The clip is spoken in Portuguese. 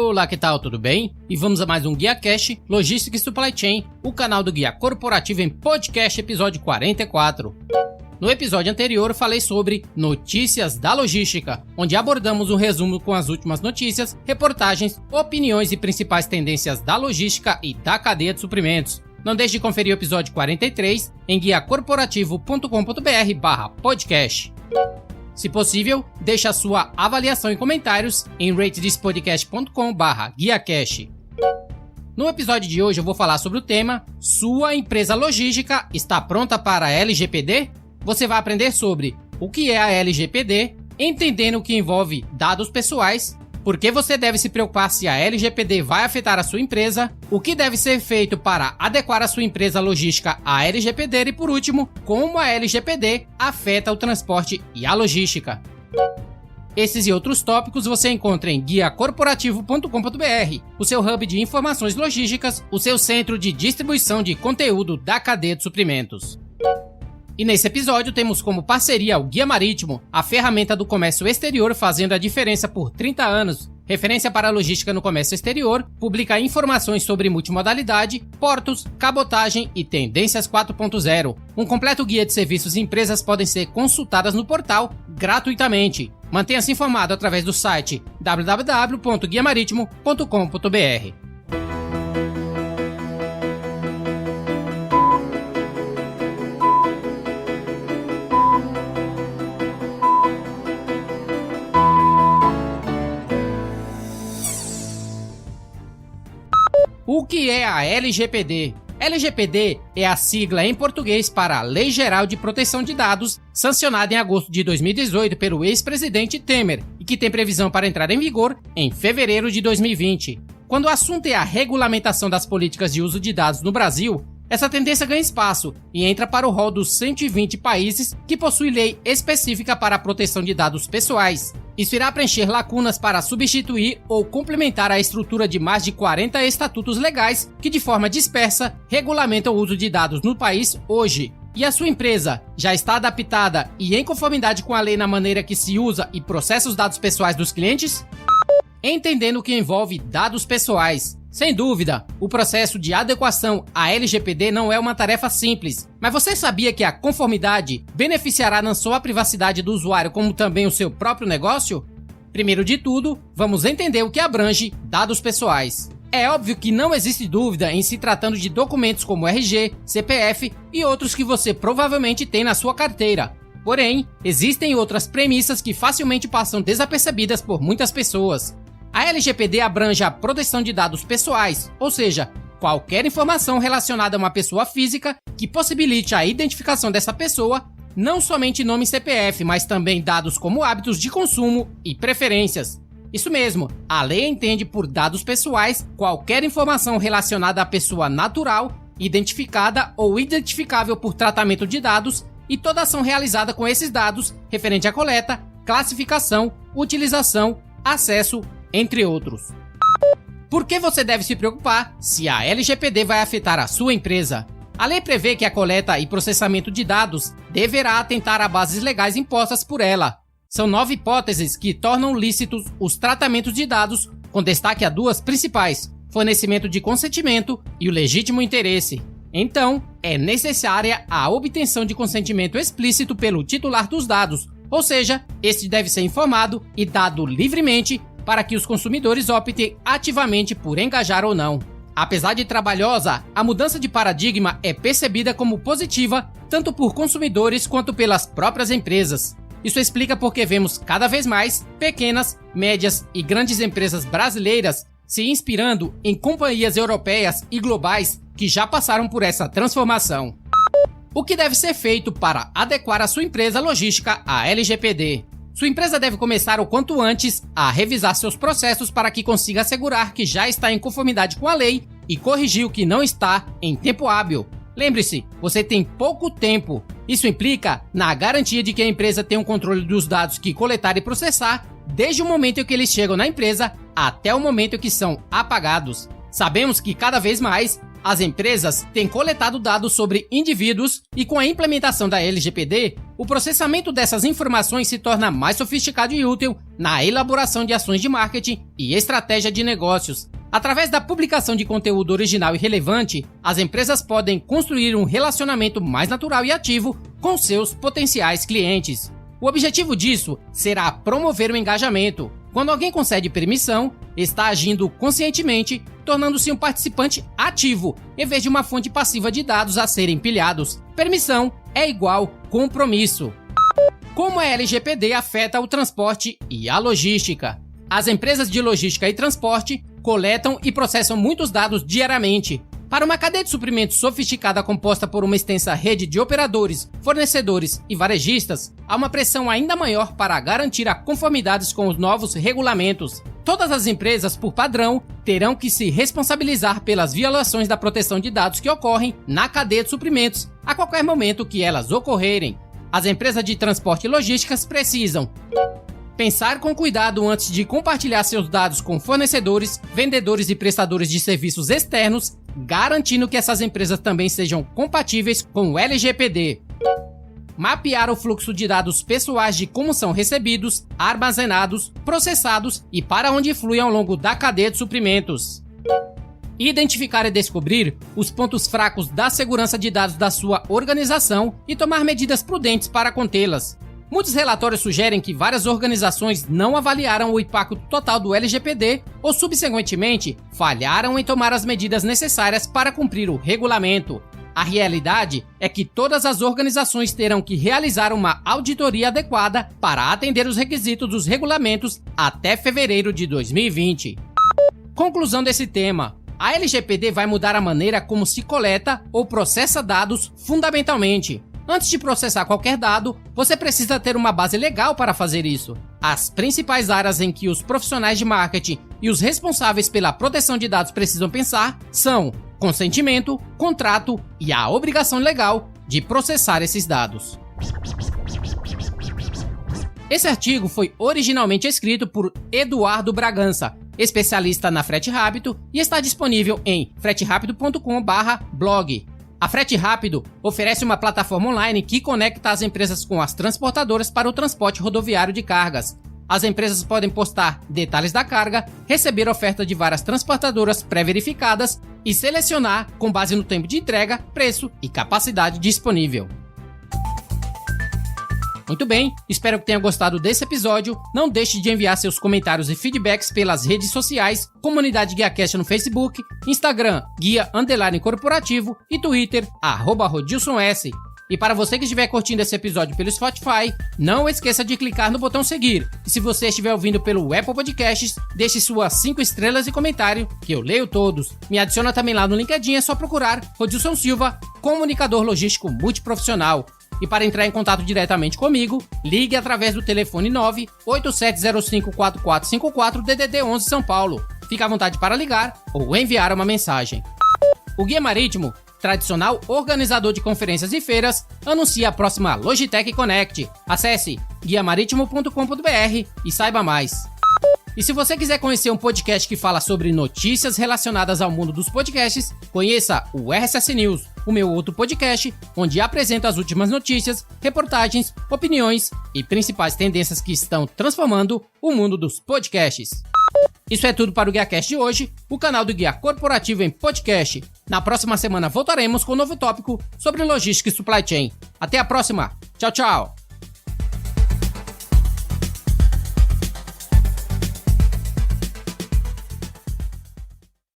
Olá, que tal? Tudo bem? E vamos a mais um Guia Cash, Logística e Supply Chain, o canal do Guia Corporativo em podcast, episódio 44. No episódio anterior, falei sobre notícias da logística, onde abordamos um resumo com as últimas notícias, reportagens, opiniões e principais tendências da logística e da cadeia de suprimentos. Não deixe de conferir o episódio 43 em guiacorporativo.com.br/podcast. Se possível, deixe a sua avaliação e comentários em ratethispodcast.com/guiacash. No episódio de hoje eu vou falar sobre o tema: sua empresa logística está pronta para a LGPD? Você vai aprender sobre o que é a LGPD, entendendo o que envolve dados pessoais, por que você deve se preocupar se a LGPD vai afetar a sua empresa, o que deve ser feito para adequar a sua empresa logística à LGPD e, por último, como a LGPD afeta o transporte e a logística. Esses e outros tópicos você encontra em guiacorporativo.com.br, o seu hub de informações logísticas, o seu centro de distribuição de conteúdo da cadeia de suprimentos. E nesse episódio temos como parceria o Guia Marítimo, a ferramenta do comércio exterior fazendo a diferença por 30 anos. Referência para a logística no comércio exterior, publica informações sobre multimodalidade, portos, cabotagem e tendências 4.0. Um completo guia de serviços e empresas podem ser consultadas no portal gratuitamente. Mantenha-se informado através do site www.guiamaritimo.com.br. O que é a LGPD? LGPD é a sigla em português para Lei Geral de Proteção de Dados, sancionada em agosto de 2018 pelo ex-presidente Temer e que tem previsão para entrar em vigor em fevereiro de 2020. Quando o assunto é a regulamentação das políticas de uso de dados no Brasil, essa tendência ganha espaço e entra para o rol dos 120 países que possuem lei específica para a proteção de dados pessoais. Isso irá preencher lacunas para substituir ou complementar a estrutura de mais de 40 estatutos legais que, de forma dispersa, regulamentam o uso de dados no país hoje. E a sua empresa já está adaptada e em conformidade com a lei na maneira que se usa e processa os dados pessoais dos clientes? Entendendo o que envolve dados pessoais. Sem dúvida, o processo de adequação à LGPD não é uma tarefa simples, mas você sabia que a conformidade beneficiará não só a privacidade do usuário, como também o seu próprio negócio? Primeiro de tudo, vamos entender o que abrange dados pessoais. É óbvio que não existe dúvida em se tratando de documentos como RG, CPF e outros que você provavelmente tem na sua carteira. Porém, existem outras premissas que facilmente passam desapercebidas por muitas pessoas. A LGPD abrange a proteção de dados pessoais, ou seja, qualquer informação relacionada a uma pessoa física que possibilite a identificação dessa pessoa, não somente nome e CPF, mas também dados como hábitos de consumo e preferências. Isso mesmo, a lei entende por dados pessoais qualquer informação relacionada à pessoa natural, identificada ou identificável por tratamento de dados e toda ação realizada com esses dados referente à coleta, classificação, utilização, acesso, entre outros. Por que você deve se preocupar se a LGPD vai afetar a sua empresa? A lei prevê que a coleta e processamento de dados deverá atentar a bases legais impostas por ela. São 9 hipóteses que tornam lícitos os tratamentos de dados, com destaque a 2 principais: fornecimento de consentimento e o legítimo interesse. Então, é necessária a obtenção de consentimento explícito pelo titular dos dados, ou seja, este deve ser informado e dado livremente para que os consumidores optem ativamente por engajar ou não. Apesar de trabalhosa, a mudança de paradigma é percebida como positiva tanto por consumidores quanto pelas próprias empresas. Isso explica porque vemos cada vez mais pequenas, médias e grandes empresas brasileiras se inspirando em companhias europeias e globais que já passaram por essa transformação. O que deve ser feito para adequar a sua empresa logística à LGPD? Sua empresa deve começar o quanto antes a revisar seus processos para que consiga assegurar que já está em conformidade com a lei e corrigir o que não está em tempo hábil. Lembre-se, você tem pouco tempo. Isso implica na garantia de que a empresa tem um controle dos dados que coletar e processar, desde o momento em que eles chegam na empresa até o momento em que são apagados. Sabemos que cada vez mais As empresas têm coletado dados sobre indivíduos e, com a implementação da LGPD, o processamento dessas informações se torna mais sofisticado e útil na elaboração de ações de marketing e estratégia de negócios. Através da publicação de conteúdo original e relevante, as empresas podem construir um relacionamento mais natural e ativo com seus potenciais clientes. O objetivo disso será promover o engajamento. Quando alguém concede permissão, está agindo conscientemente, tornando-se um participante ativo, em vez de uma fonte passiva de dados a serem empilhados. Permissão é igual compromisso. Como a LGPD afeta o transporte e a logística? As empresas de logística e transporte coletam e processam muitos dados diariamente. Para uma cadeia de suprimentos sofisticada composta por uma extensa rede de operadores, fornecedores e varejistas, há uma pressão ainda maior para garantir a conformidade com os novos regulamentos. Todas as empresas, por padrão, terão que se responsabilizar pelas violações da proteção de dados que ocorrem na cadeia de suprimentos, a qualquer momento que elas ocorrerem. As empresas de transporte e logísticas precisam pensar com cuidado antes de compartilhar seus dados com fornecedores, vendedores e prestadores de serviços externos, garantindo que essas empresas também sejam compatíveis com o LGPD. Mapear o fluxo de dados pessoais de como são recebidos, armazenados, processados e para onde fluem ao longo da cadeia de suprimentos. Identificar e descobrir os pontos fracos da segurança de dados da sua organização e tomar medidas prudentes para contê-las. Muitos relatórios sugerem que várias organizações não avaliaram o impacto total do LGPD ou, subsequentemente, falharam em tomar as medidas necessárias para cumprir o regulamento. A realidade é que todas as organizações terão que realizar uma auditoria adequada para atender os requisitos dos regulamentos até fevereiro de 2020. Conclusão desse tema: a LGPD vai mudar a maneira como se coleta ou processa dados fundamentalmente. Antes de processar qualquer dado, você precisa ter uma base legal para fazer isso. As principais áreas em que os profissionais de marketing e os responsáveis pela proteção de dados precisam pensar são consentimento, contrato e a obrigação legal de processar esses dados. Esse artigo foi originalmente escrito por Eduardo Bragança, especialista na Frete Rápido, e está disponível em freterapido.com/blog. A Frete Rápido oferece uma plataforma online que conecta as empresas com as transportadoras para o transporte rodoviário de cargas. As empresas podem postar detalhes da carga, receber oferta de várias transportadoras pré-verificadas e selecionar com base no tempo de entrega, preço e capacidade disponível. Muito bem, espero que tenha gostado desse episódio. Não deixe de enviar seus comentários e feedbacks pelas redes sociais, Comunidade GuiaCast no Facebook, Instagram, Guia_Corporativo e Twitter, @RodilsonS. E para você que estiver curtindo esse episódio pelo Spotify, não esqueça de clicar no botão seguir. E se você estiver ouvindo pelo Apple Podcasts, deixe suas 5 estrelas e comentário, que eu leio todos. Me adiciona também lá no LinkedIn, é só procurar Rodilson Silva, comunicador logístico multiprofissional. E para entrar em contato diretamente comigo, ligue através do telefone 987054454 DDD 11 São Paulo. Fique à vontade para ligar ou enviar uma mensagem. O Guia Marítimo, tradicional organizador de conferências e feiras, anuncia a próxima Logitech Connect. Acesse guiamaritimo.com.br e saiba mais. E se você quiser conhecer um podcast que fala sobre notícias relacionadas ao mundo dos podcasts, conheça o RSS News, o meu outro podcast, onde apresento as últimas notícias, reportagens, opiniões e principais tendências que estão transformando o mundo dos podcasts. Isso é tudo para o GuiaCast de hoje, o canal do Guia Corporativo em podcast. Na próxima semana voltaremos com um novo tópico sobre logística e supply chain. Até a próxima. Tchau, tchau.